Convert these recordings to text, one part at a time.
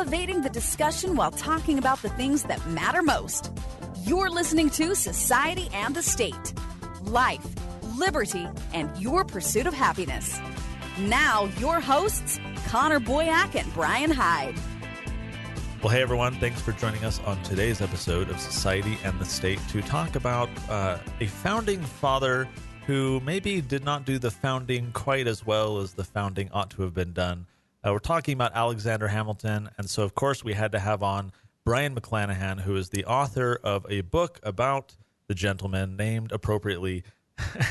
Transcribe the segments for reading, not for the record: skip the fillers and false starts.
elevating the discussion while talking about the things that matter most. You're listening to Society and the State, Life, Liberty, and Your Pursuit of Happiness. Now, your hosts, Connor Boyack and Brian Hyde. Well, hey, everyone. Thanks for joining us on today's episode of Society and the State to talk about a founding father who maybe did not do the founding quite as well as the founding ought to have been done. We're talking about Alexander Hamilton, and so, of course, we had to have on Brion McClanahan, who is the author of a book about the gentleman named appropriately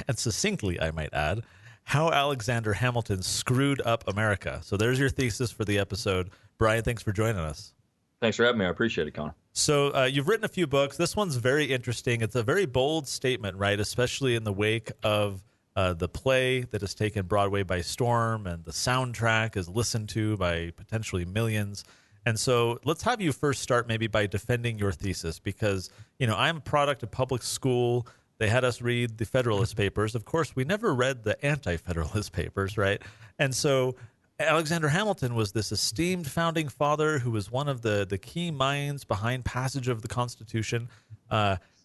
and succinctly, I might add, How Alexander Hamilton Screwed Up America. So there's your thesis for the episode. Brian, thanks for joining us. Thanks for having me. I appreciate it, Connor. So you've written a few books. This one's very interesting. It's a very bold statement, right? Especially in the wake of the play that has taken Broadway by storm, and the soundtrack is listened to by potentially millions. And so let's have you first start maybe by defending your thesis, because, you know, I'm a product of public school. They had us read the Federalist Papers. Of course, we never read the anti-Federalist Papers, right? And so Alexander Hamilton was this esteemed founding father who was one of the key minds behind passage of the Constitution.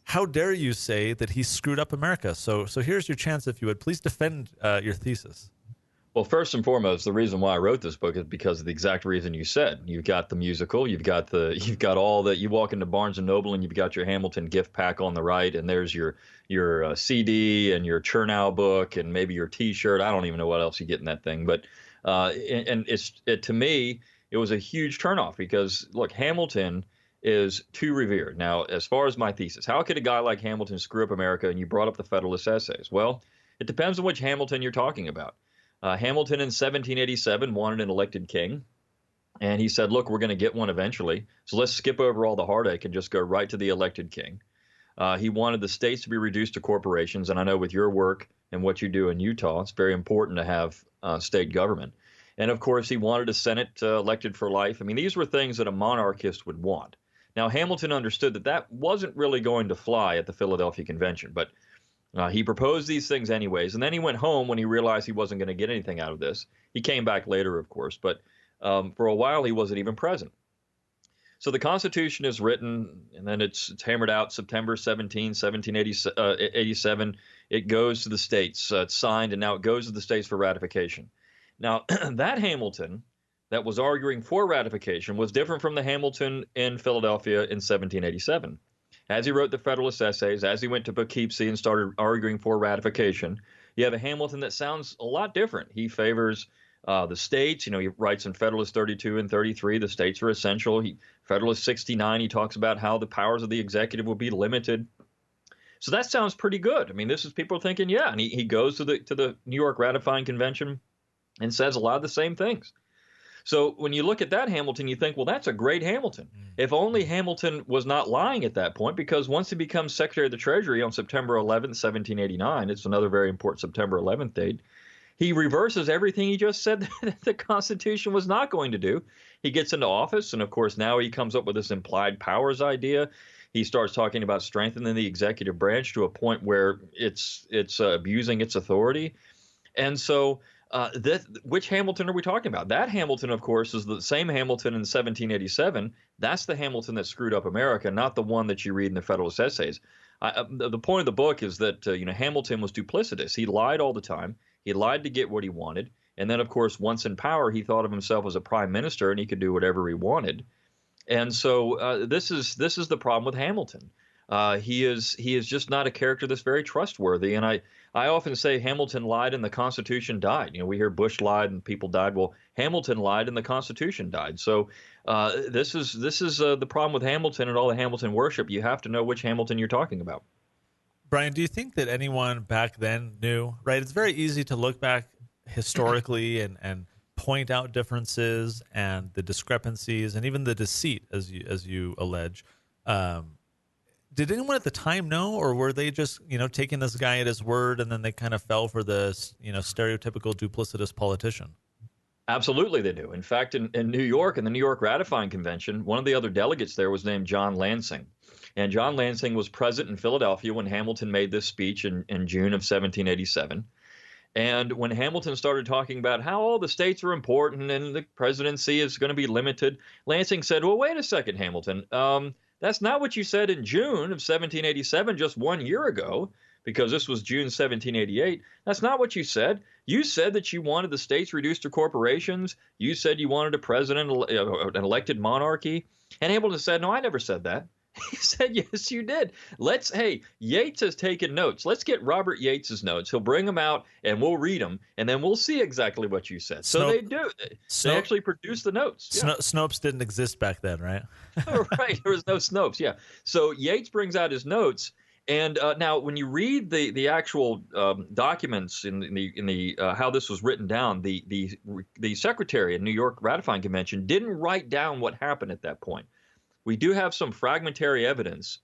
How dare you say that he screwed up America? So here's your chance, if you would. Please defend your thesis. Well, first and foremost, the reason why I wrote this book is because of the exact reason you said. You've got the musical, you've got all that. You walk into Barnes and Noble and you've got your Hamilton gift pack on the right, and there's your CD and your Chernow book and maybe your T-shirt. I don't even know what else you get in that thing, but to me, it was a huge turnoff because, look, Hamilton is too revered. Now, as far as my thesis, how could a guy like Hamilton screw up America? And you brought up the Federalist Essays. Well, it depends on which Hamilton you're talking about. Hamilton in 1787 wanted an elected king, and he said, look, we're going to get one eventually, so let's skip over all the heartache and just go right to the elected king. He wanted the states to be reduced to corporations, and I know with your work and what you do in Utah, it's very important to have state government. And, of course, he wanted a Senate elected for life. I mean, these were things that a monarchist would want. Now, Hamilton understood that that wasn't really going to fly at the Philadelphia Convention, but he proposed these things anyways. And then he went home when he realized he wasn't going to get anything out of this. He came back later, of course, but for a while he wasn't even present. So the Constitution is written, and then it's hammered out September 17, 1787. It goes to the states. It's signed, and now it goes to the states for ratification. Now, that Hamilton that was arguing for ratification was different from the Hamilton in Philadelphia in 1787. As he wrote the Federalist Essays, as he went to Poughkeepsie and started arguing for ratification, you have a Hamilton that sounds a lot different. He favors the states. You know, he writes in Federalist 32 and 33, the states are essential. Federalist 69, he talks about how the powers of the executive will be limited. So that sounds pretty good. I mean, this is people thinking, yeah, and he goes to the New York Ratifying Convention and says a lot of the same things. So when you look at that Hamilton, you think, well, that's a great Hamilton. If only Hamilton was not lying at that point, because once he becomes Secretary of the Treasury on September 11th, 1789, it's another very important September 11th date, he reverses everything he just said that the Constitution was not going to do. He gets into office, and of course now he comes up with this implied powers idea. He starts talking about strengthening the executive branch to a point where it's abusing its authority. And so which Hamilton are we talking about? That Hamilton, of course, is the same Hamilton in 1787. That's the Hamilton that screwed up America, not the one that you read in the Federalist Essays. The point of the book is that Hamilton was duplicitous. He lied all the time. He lied to get what he wanted. And then, of course, once in power, he thought of himself as a prime minister and he could do whatever he wanted. And so this is the problem with Hamilton. He is just not a character that's very trustworthy. And I often say Hamilton lied and the Constitution died. You know, we hear Bush lied and people died. Well, Hamilton lied and the Constitution died. So this is the problem with Hamilton and all the Hamilton worship. You have to know which Hamilton you're talking about. Brian, do you think that anyone back then knew? Right, it's very easy to look back historically and point out differences and the discrepancies and even the deceit, as you allege. Did anyone at the time know, or were they just, taking this guy at his word, and then they kind of fell for the, stereotypical duplicitous politician? Absolutely, they do. In fact, in New York, in the New York Ratifying Convention, one of the other delegates there was named John Lansing. And John Lansing was present in Philadelphia when Hamilton made this speech in June of 1787. And when Hamilton started talking about how all the states are important and the presidency is going to be limited, Lansing said, well, wait a second, Hamilton. That's not what you said in June of 1787, just 1 year ago, because this was June 1788. That's not what you said. You said that you wanted the states reduced to corporations. You said you wanted a president, an elected monarchy. And Hamilton said, no, I never said that. He said, yes, you did. Hey, Yates has taken notes. Let's get Robert Yates's notes. He'll bring them out and we'll read them and then we'll see exactly what you said. So they do. They actually produce the notes. Yeah. Snopes didn't exist back then, right? Right. There was no Snopes. Yeah. So Yates brings out his notes. And now when you read the actual documents in the how this was written down, the secretary in New York ratifying convention didn't write down what happened at that point. We do have some fragmentary evidence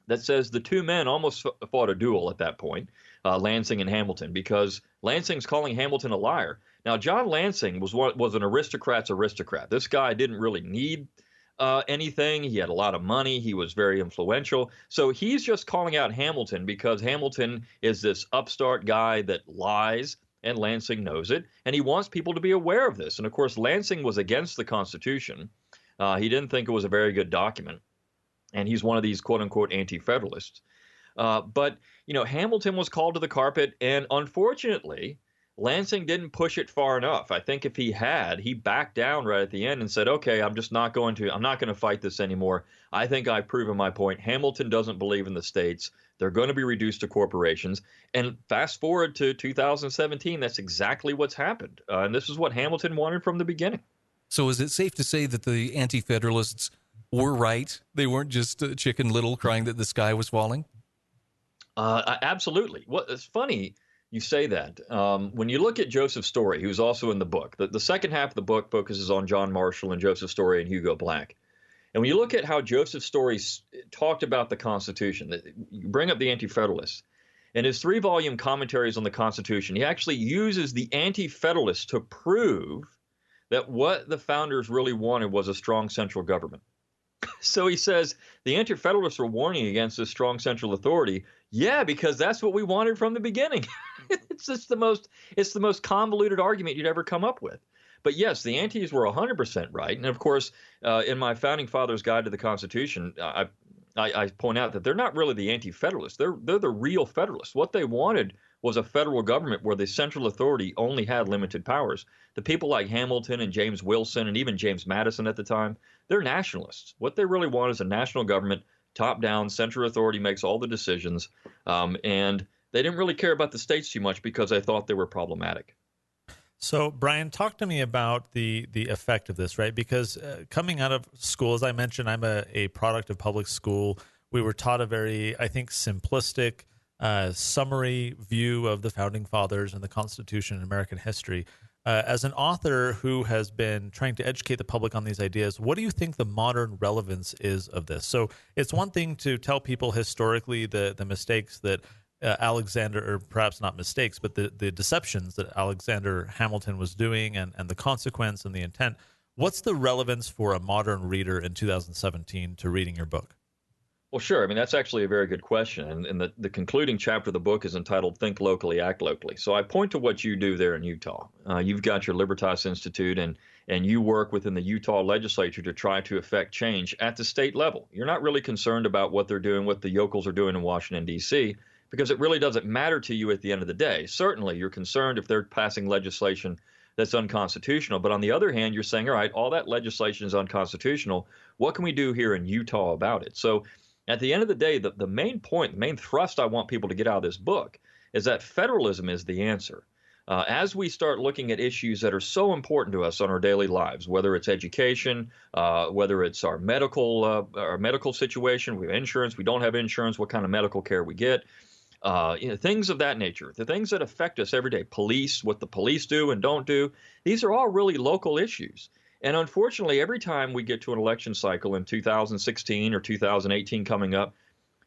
that says the two men almost fought a duel at that point, Lansing and Hamilton, because Lansing's calling Hamilton a liar. Now, John Lansing was an aristocrat's aristocrat. This guy didn't really need anything. He had a lot of money. He was very influential. So he's just calling out Hamilton because Hamilton is this upstart guy that lies, and Lansing knows it, and he wants people to be aware of this. And, of course, Lansing was against the Constitution. He didn't think it was a very good document, and he's one of these quote-unquote anti-federalists. But, Hamilton was called to the carpet, and unfortunately, Lansing didn't push it far enough. I think if he had, he backed down right at the end and said, okay, I'm not going to fight this anymore. I think I've proven my point. Hamilton doesn't believe in the states. They're going to be reduced to corporations. And fast forward to 2017, that's exactly what's happened. And this is what Hamilton wanted from the beginning. So is it safe to say that the anti-federalists were right? They weren't just Chicken Little crying that the sky was falling? Absolutely. It's funny you say that. When you look at Joseph Story, who's also in the book, the second half of the book focuses on John Marshall and Joseph Story and Hugo Black. And when you look at how Joseph Story talked about the Constitution, you bring up the anti-federalists, in his 3-volume commentaries on the Constitution, he actually uses the anti-federalists to prove that what the founders really wanted was a strong central government. So he says the anti-federalists were warning against this strong central authority. Yeah, because that's what we wanted from the beginning. It's the most convoluted argument you'd ever come up with. But yes, the antis were 100% right. And of course, in my Founding Fathers Guide to the Constitution, I point out that they're not really the anti-federalists. They're the real federalists. What they wanted was a federal government where the central authority only had limited powers. The people like Hamilton and James Wilson and even James Madison at the time, they're nationalists. What they really want is a national government, top-down, central authority makes all the decisions, and they didn't really care about the states too much because they thought they were problematic. So, Brian, talk to me about the effect of this, right? Because coming out of school, as I mentioned, I'm a product of public school. We were taught a very, I think, simplistic, summary view of the Founding Fathers and the Constitution and American history. As an author who has been trying to educate the public on these ideas, what do you think the modern relevance is of this? So it's one thing to tell people historically the mistakes that Alexander, or perhaps not mistakes, but the deceptions that Alexander Hamilton was doing and the consequence and the intent. What's the relevance for a modern reader in 2017 to reading your book? Well, sure. I mean, that's actually a very good question. And the concluding chapter of the book is entitled Think Locally, Act Locally. So I point to what you do there in Utah. You've got your Libertas Institute, and you work within the Utah legislature to try to affect change at the state level. You're not really concerned about what they're doing, what the yokels are doing in Washington, D.C., because it really doesn't matter to you at the end of the day. Certainly, you're concerned if they're passing legislation that's unconstitutional. But on the other hand, you're saying, all right, all that legislation is unconstitutional. What can we do here in Utah about it? So at the end of the day, the main point, the main thrust I want people to get out of this book is that federalism is the answer. As we start looking at issues that are so important to us on our daily lives, whether it's education, whether it's our medical situation, we have insurance, we don't have insurance, what kind of medical care we get, things of that nature, the things that affect us every day, police, what the police do and don't do, these are all really local issues. And unfortunately, every time we get to an election cycle in 2016 or 2018 coming up,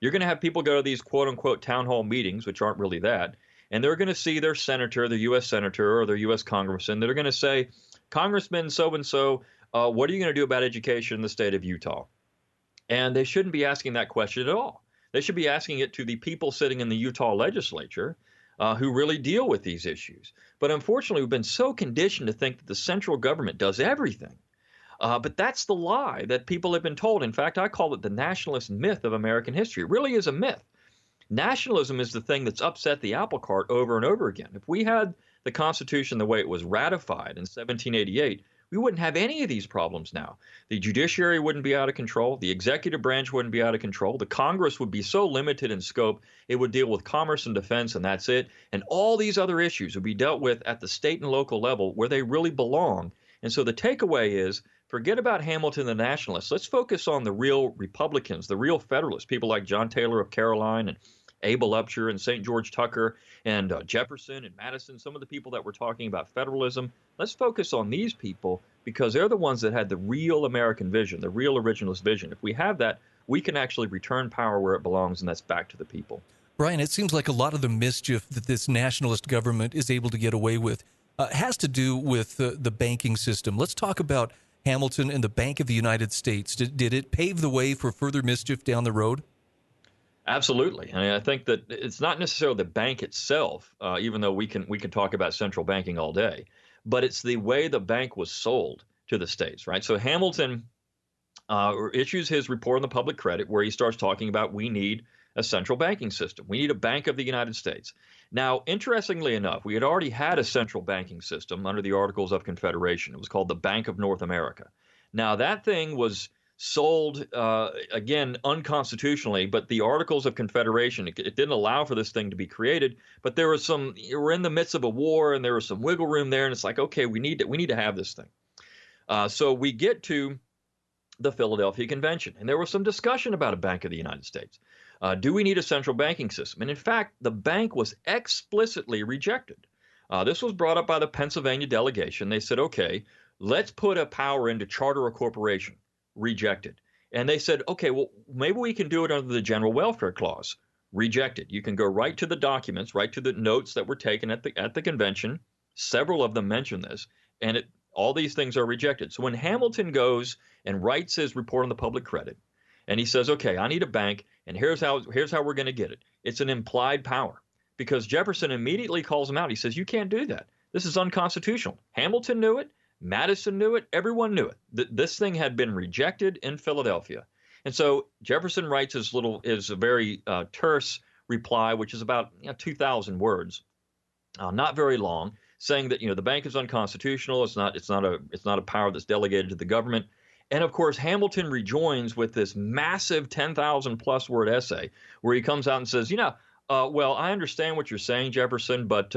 you're going to have people go to these quote-unquote town hall meetings, which aren't really that, and they're going to see their senator, their U.S. senator, or their U.S. congressman. They're going to say, Congressman so-and-so, what are you going to do about education in the state of Utah? And they shouldn't be asking that question at all. They should be asking it to the people sitting in the Utah legislature who really deal with these issues. But unfortunately, we've been so conditioned to think that the central government does everything. But that's the lie that people have been told. In fact, I call it the nationalist myth of American history. It really is a myth. Nationalism is the thing that's upset the apple cart over and over again. If we had the Constitution the way it was ratified in 1788, we wouldn't have any of these problems now. The judiciary wouldn't be out of control. The executive branch wouldn't be out of control. The Congress would be so limited in scope, it would deal with commerce and defense, and that's it. And all these other issues would be dealt with at the state and local level where they really belong. And so the takeaway is, forget about Hamilton and the nationalists. Let's focus on the real Republicans, the real Federalists, people like John Taylor of Caroline and Abel Upshur and St. George Tucker and Jefferson and Madison, some of the people that were talking about federalism. Let's focus on these people because they're the ones that had the real American vision, the real originalist vision. If we have that, we can actually return power where it belongs, and that's back to the people. Brian, it seems like a lot of the mischief that this nationalist government is able to get away with has to do with the banking system. Let's talk about Hamilton and the Bank of the United States. Did it pave the way for further mischief down the road? Absolutely. I mean, I think that it's not necessarily the bank itself, even though we can talk about central banking all day, but it's the way the bank was sold to the states, right? So Hamilton issues his report on the public credit where he starts talking about we need a central banking system. We need a Bank of the United States. Now, interestingly enough, we had already had a central banking system under the Articles of Confederation. It was called the Bank of North America. Now, that thing was sold, again, unconstitutionally, but the Articles of Confederation, it didn't allow for this thing to be created, but there was we're in the midst of a war and there was some wiggle room there, and it's like, okay, we need to have this thing. So we get to the Philadelphia Convention, and there was some discussion about a Bank of the United States. Do we need a central banking system? And in fact, the bank was explicitly rejected. This was brought up by the Pennsylvania delegation. They said, okay, let's put a power into charter a corporation. Rejected. And they said, okay, well, maybe we can do it under the General Welfare Clause. Rejected. You can go right to the documents, right to the notes that were taken at the convention. Several of them mention this, and all these things are rejected. So when Hamilton goes and writes his report on the public credit, and he says, okay, I need a bank, and here's how we're going to get it. It's an implied power, because Jefferson immediately calls him out. He says, you can't do that. This is unconstitutional. Hamilton knew it. Madison knew it. Everyone knew it. This thing had been rejected in Philadelphia. And so Jefferson writes his very terse reply, which is about 2,000 words, not very long, saying that the bank is unconstitutional. It's not a power that's delegated to the government. And of course, Hamilton rejoins with this massive 10,000 plus word essay where he comes out and says, well, I understand what you're saying, Jefferson, but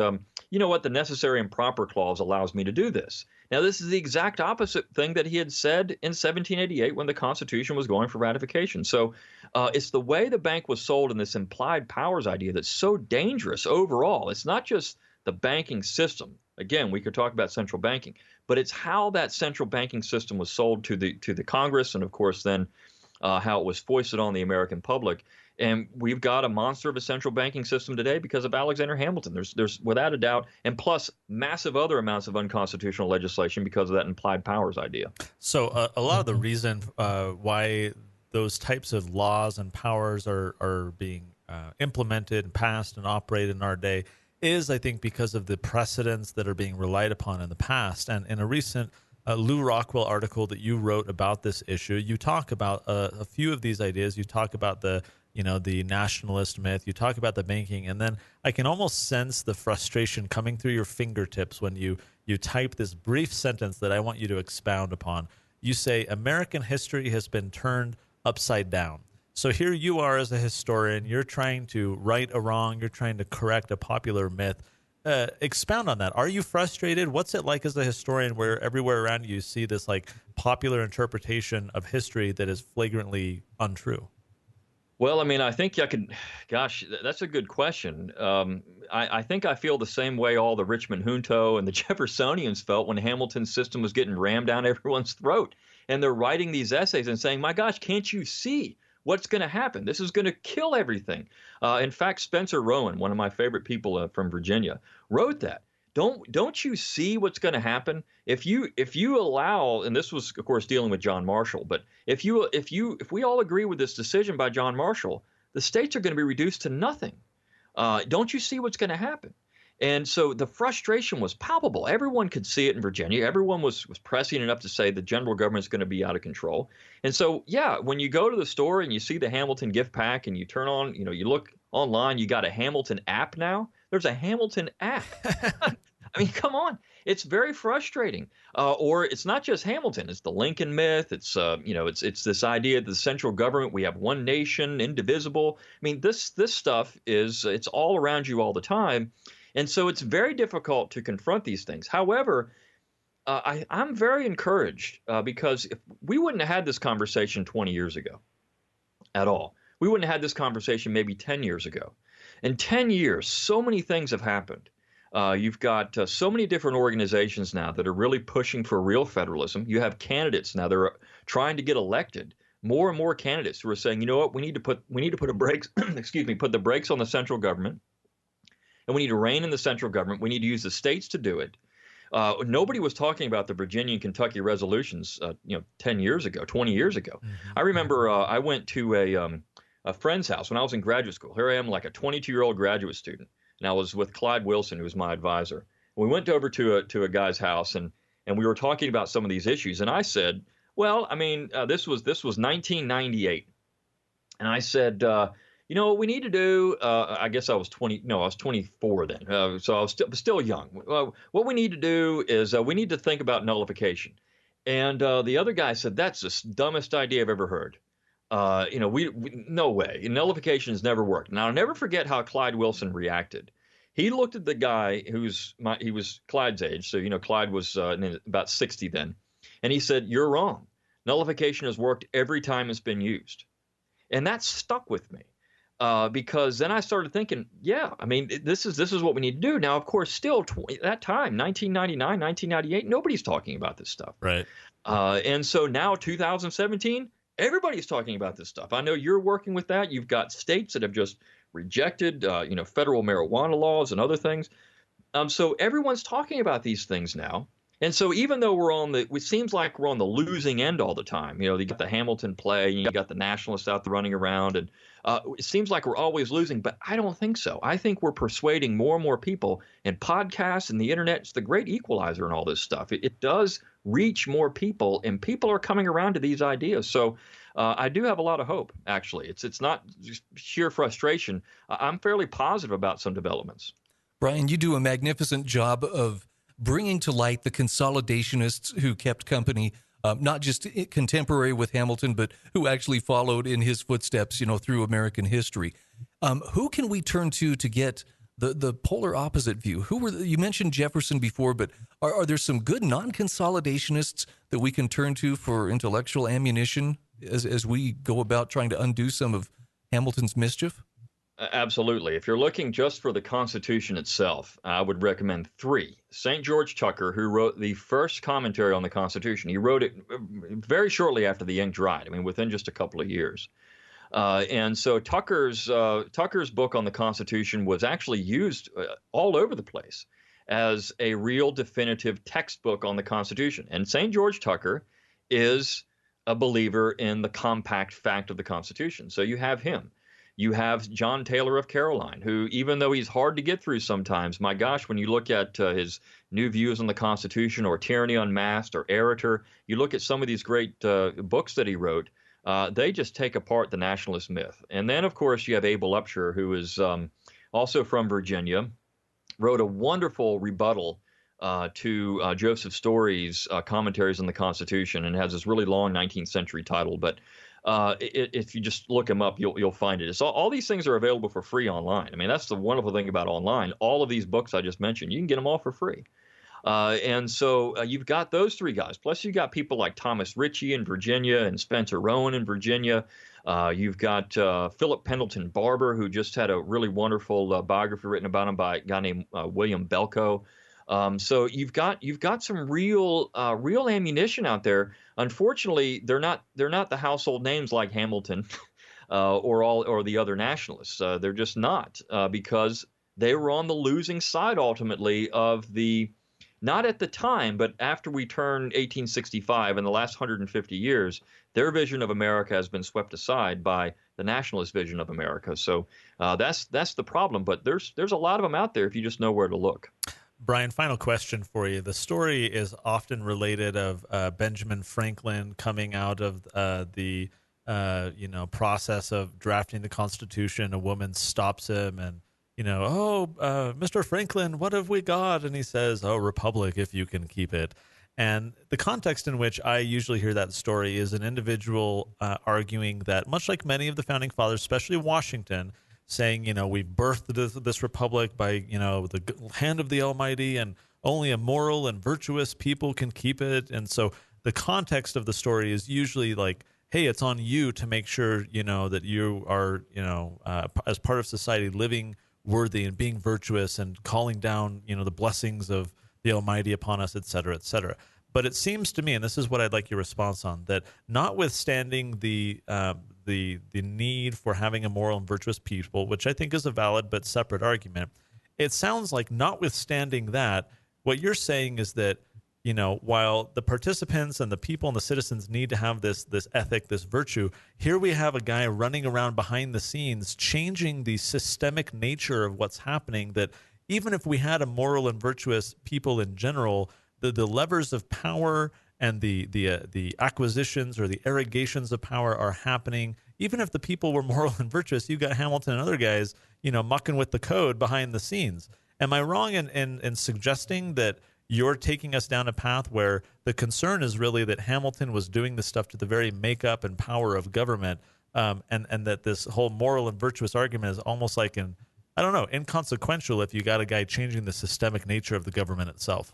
you know what? The necessary and proper clause allows me to do this. Now, this is the exact opposite thing that he had said in 1788 when the Constitution was going for ratification. So it's the way the bank was sold in this implied powers idea that's so dangerous overall. It's not just the banking system. Again, we could talk about central banking, but it's how that central banking system was sold to the Congress, and of course then how it was foisted on the American public. And we've got a monster of a central banking system today because of Alexander Hamilton. There's without a doubt, and plus massive other amounts of unconstitutional legislation because of that implied powers idea. So a lot of the reason why those types of laws and powers are being implemented and passed and operated in our day is, I think, because of the precedents that are being relied upon in the past. And in a recent Lou Rockwell article that you wrote about this issue, you talk about a few of these ideas. You talk about the nationalist myth, you talk about the banking, and then I can almost sense the frustration coming through your fingertips when you type this brief sentence that I want you to expound upon. You say, American history has been turned upside down. So here you are as a historian, you're trying to right a wrong, you're trying to correct a popular myth. Expound on that. Are you frustrated? What's it like as a historian where everywhere around you see this popular interpretation of history that is flagrantly untrue? Well, I mean, I think gosh, that's a good question. I think I feel the same way all the Richmond Junto and the Jeffersonians felt when Hamilton's system was getting rammed down everyone's throat. And they're writing these essays and saying, my gosh, can't you see what's going to happen? This is going to kill everything. In fact, Spencer Rowan, one of my favorite people from Virginia, wrote that. Don't you see what's going to happen if you allow, and this was of course dealing with John Marshall, but if we all agree with this decision by John Marshall, the states are going to be reduced to nothing. Don't you see what's going to happen? And so the frustration was palpable. Everyone could see it in Virginia. Everyone was pressing it up to say the general government's going to be out of control. And so, yeah, when you go to the store and you see the Hamilton gift pack and you turn on, you look online, you got a Hamilton app now. There's a Hamilton app. I mean, come on. It's very frustrating. Or it's not just Hamilton. It's the Lincoln myth. It's it's this idea that the central government, we have one nation, indivisible. I mean, this stuff it's all around you all the time. And so it's very difficult to confront these things. However, I'm very encouraged because if we wouldn't have had this conversation 20 years ago at all. We wouldn't have had this conversation maybe 10 years ago. In 10 years, so many things have happened. You've got so many different organizations now that are really pushing for real federalism. You have candidates now that are trying to get elected. More and more candidates who are saying, you know what, we need to put a brakes, put the brakes on the central government. And we need to rein in the central government. We need to use the states to do it. Nobody was talking about the Virginia and Kentucky resolutions, 10 years ago, 20 years ago. Mm-hmm. I remember I went to a friend's house when I was in graduate school. Here I am, like a 22-year-old graduate student, and I was with Clyde Wilson, who was my advisor. We went over to a guy's house, and we were talking about some of these issues. And I said, well, I mean, this was 1998, and I said, what we need to do, I guess I was 24 then. So I was still young. What we need to do is we need to think about nullification. And the other guy said, that's the dumbest idea I've ever heard. No way. Nullification has never worked. Now, I'll never forget how Clyde Wilson reacted. He looked at the guy he was Clyde's age. So, Clyde was about 60 then. And he said, you're wrong. Nullification has worked every time it's been used. And that stuck with me. Because then I started thinking, yeah, I mean, this is what we need to do. Now, of course, still that time, 1999, 1998, nobody's talking about this stuff. Right. And so now 2017, everybody's talking about this stuff. I know you're working with that. You've got states that have just rejected, federal marijuana laws and other things. So everyone's talking about these things now. And so even though it seems like we're on the losing end all the time, you got the Hamilton play, you got the nationalists out there running around, and it seems like we're always losing, but I don't think so. I think we're persuading more and more people, and podcasts and the internet, it's the great equalizer and all this stuff. It does reach more people, and people are coming around to these ideas. So I do have a lot of hope, actually. It's not just sheer frustration. I'm fairly positive about some developments. Brion, you do a magnificent job of bringing to light the consolidationists who kept company, not just contemporary with Hamilton, but who actually followed in his footsteps, through American history. Who can we turn to get the polar opposite view? You mentioned Jefferson before, but are there some good non-consolidationists that we can turn to for intellectual ammunition as we go about trying to undo some of Hamilton's mischief? Absolutely. If you're looking just for the Constitution itself, I would recommend three. St. George Tucker, who wrote the first commentary on the Constitution, he wrote it very shortly after the ink dried, within just a couple of years. And so Tucker's book on the Constitution was actually used all over the place as a real definitive textbook on the Constitution. And St. George Tucker is a believer in the compact fact of the Constitution. So you have him. You have John Taylor of Caroline, who, even though he's hard to get through sometimes, my gosh, when you look at his New Views on the Constitution or Tyranny Unmasked or Erator, you look at some of these great books that he wrote, they just take apart the nationalist myth. And then, of course, you have Abel Upshur, who is also from Virginia, wrote a wonderful rebuttal to Joseph Story's commentaries on the Constitution, and has this really long 19th century title. But if you just look him up, you'll find it. So all these things are available for free online. That's the wonderful thing about online. All of these books I just mentioned, you can get them all for free. And so you've got those three guys. Plus you've got people like Thomas Ritchie in Virginia and Spencer Rowan in Virginia. You've got Philip Pendleton Barber, who just had a really wonderful biography written about him by a guy named William Belko. So you've got some real ammunition out there. Unfortunately, they're not the household names like Hamilton or the other nationalists. They're just not because they were on the losing side ultimately of not at the time, but after we turned 1865 in the last 150 years, their vision of America has been swept aside by nationalist vision of America. So that's the problem. But there's a lot of them out there if you just know where to look. Brian, final question for you. The story is often related of Benjamin Franklin coming out of the process of drafting the Constitution. A woman stops him and, Mr. Franklin, what have we got? And he says, "Oh, republic, if you can keep it." And the context in which I usually hear that story is an individual arguing that, much like many of the founding fathers, especially Washington, saying, we birthed this republic by, the hand of the Almighty, and only a moral and virtuous people can keep it. And so the context of the story is usually like, hey, it's on you to make sure, that you are, as part of society, living worthy and being virtuous and calling down, the blessings of the Almighty upon us, et cetera, et cetera. But it seems to me, and this is what I'd like your response on, that notwithstanding the need for having a moral and virtuous people, which I think is a valid but separate argument, it sounds like notwithstanding that, what you're saying is that, while the participants and the people and the citizens need to have this ethic, this virtue, here we have a guy running around behind the scenes changing the systemic nature of what's happening, that even if we had a moral and virtuous people in general, the levers of power and the acquisitions or the irrigations of power are happening. Even if the people were moral and virtuous, you got Hamilton and other guys, mucking with the code behind the scenes. Am I wrong in suggesting that you're taking us down a path where the concern is really that Hamilton was doing this stuff to the very makeup and power of government, and that this whole moral and virtuous argument is almost like inconsequential if you got a guy changing the systemic nature of the government itself?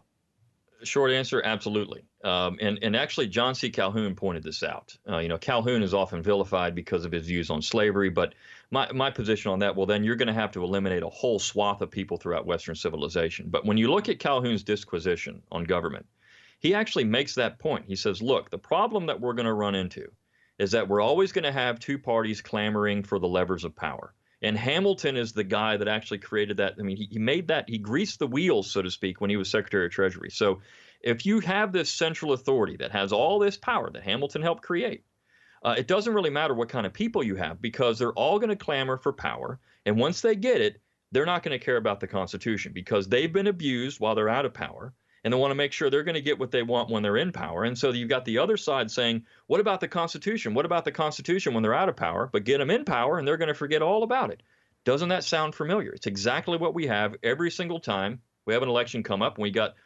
Short answer, absolutely. And actually, John C. Calhoun pointed this out. Calhoun is often vilified because of his views on slavery, but my position on that, well, then you're going to have to eliminate a whole swath of people throughout Western civilization. But when you look at Calhoun's disquisition on government, he actually makes that point. He says, look, the problem that we're going to run into is that we're always going to have two parties clamoring for the levers of power. And Hamilton is the guy that actually created that. I mean, he made that, he greased the wheels, so to speak, when he was Secretary of Treasury. So if you have this central authority that has all this power that Hamilton helped create, it doesn't really matter what kind of people you have, because they're all going to clamor for power. And once they get it, they're not going to care about the Constitution, because they've been abused while they're out of power. And they want to make sure they're going to get what they want when they're in power. And so you've got the other side saying, what about the Constitution? What about the Constitution when they're out of power? But get them in power and they're going to forget all about it. Doesn't that sound familiar? It's exactly what we have every single time we have an election come up. And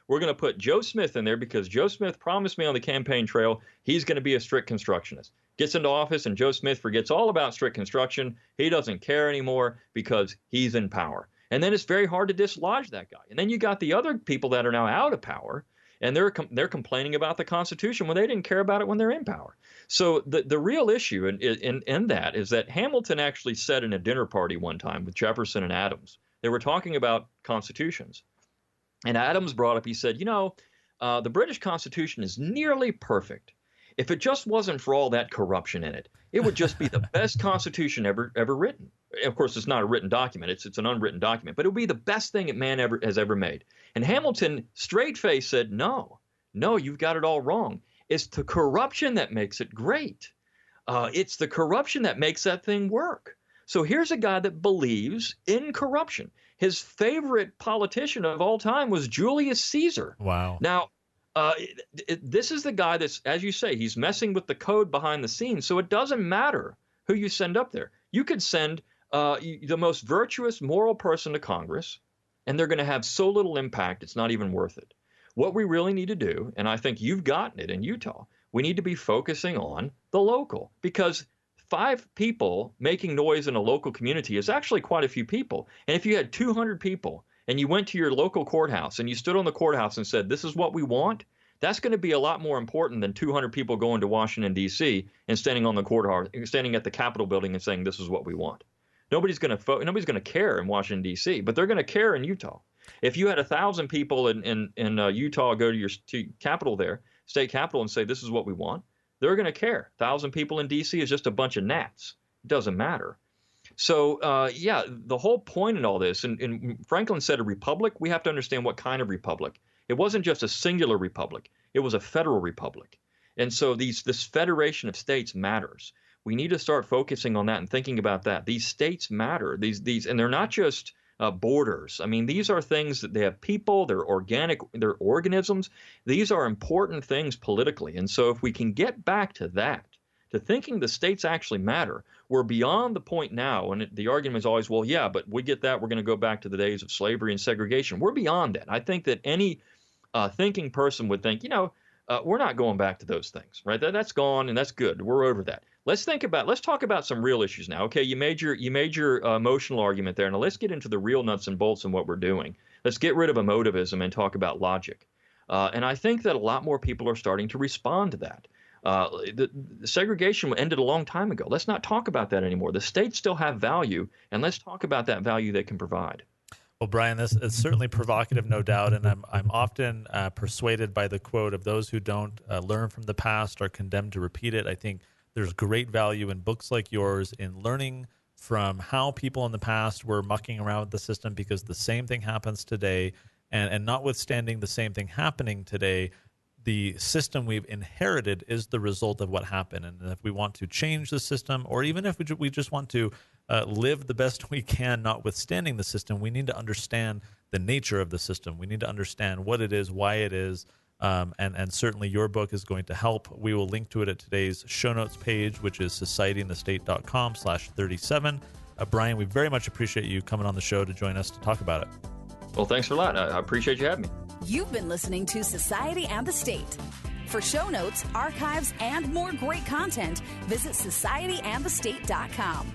we're going to put Joe Smith in there because Joe Smith promised me on the campaign trail he's going to be a strict constructionist. Gets into office and Joe Smith forgets all about strict construction. He doesn't care anymore because he's in power. And then it's very hard to dislodge that guy. And then you got the other people that are now out of power, and they're complaining about the Constitution when they didn't care about it when they're in power. So the real issue in that is that Hamilton actually said in a dinner party one time with Jefferson and Adams, they were talking about constitutions. And Adams brought up, he said, the British Constitution is nearly perfect. If it just wasn't for all that corruption in it, it would just be the best Constitution ever written. Of course, it's not a written document. It's an unwritten document, but it would be the best thing that man has ever made. And Hamilton, straight-faced, said, no, you've got it all wrong. It's the corruption that makes it great. It's the corruption that makes that thing work. So here's a guy that believes in corruption. His favorite politician of all time was Julius Caesar. Wow. Now, this is the guy that's, as you say, he's messing with the code behind the scenes. So it doesn't matter who you send up there. You could send the most virtuous, moral person to Congress, and they're going to have so little impact, it's not even worth it. What we really need to do, and I think you've gotten it in Utah, we need to be focusing on the local, because 5 people making noise in a local community is actually quite a few people. And if you had 200 people and you went to your local courthouse and you stood on the courthouse and said, this is what we want, that's going to be a lot more important than 200 people going to Washington, D.C. and standing on the courthouse, standing at the Capitol building and saying, this is what we want. Nobody's going to care in Washington, D.C., but they're going to care in Utah. If you had 1,000 people in Utah go to your capital there, state capital, and say, this is what we want, they're going to care. 1,000 people in D.C. is just a bunch of gnats. It doesn't matter. So, the whole point in all this, and Franklin said a republic, we have to understand what kind of republic. It wasn't just a singular republic. It was a federal republic. And so this federation of states matters. We need to start focusing on that and thinking about that. These states matter. These, and they're not just borders. I mean, these are things that they have people, they're organic, they're organisms. These are important things politically. And so if we can get back to that, to thinking the states actually matter, we're beyond the point now. And the argument is always, well, yeah, but we get that. We're going to go back to the days of slavery and segregation. We're beyond that. I think that any thinking person would think, we're not going back to those things, right? That's gone and that's good. We're over that. Let's talk about some real issues now. Okay, you made your emotional argument there. Now let's get into the real nuts and bolts in what we're doing. Let's get rid of emotivism and talk about logic. And I think that a lot more people are starting to respond to that. The segregation ended a long time ago. Let's not talk about that anymore. The states still have value, and let's talk about that value they can provide. Well, Brian, this is certainly provocative, no doubt, and I'm often persuaded by the quote of those who don't learn from the past are condemned to repeat it. I think there's great value in books like yours in learning from how people in the past were mucking around with the system, because the same thing happens today, and notwithstanding the same thing happening today, the system we've inherited is the result of what happened. And if we want to change the system, or even if we just want to live the best we can, notwithstanding the system, we need to understand the nature of the system. We need to understand what it is, why it is, and certainly your book is going to help. We will link to it at today's show notes page, which is societyandthestate.com/37. Brian, we very much appreciate you coming on the show to join us to talk about it. Well, thanks a lot. I appreciate you having me. You've been listening to Society and the State. For show notes, archives, and more great content, visit societyandthestate.com.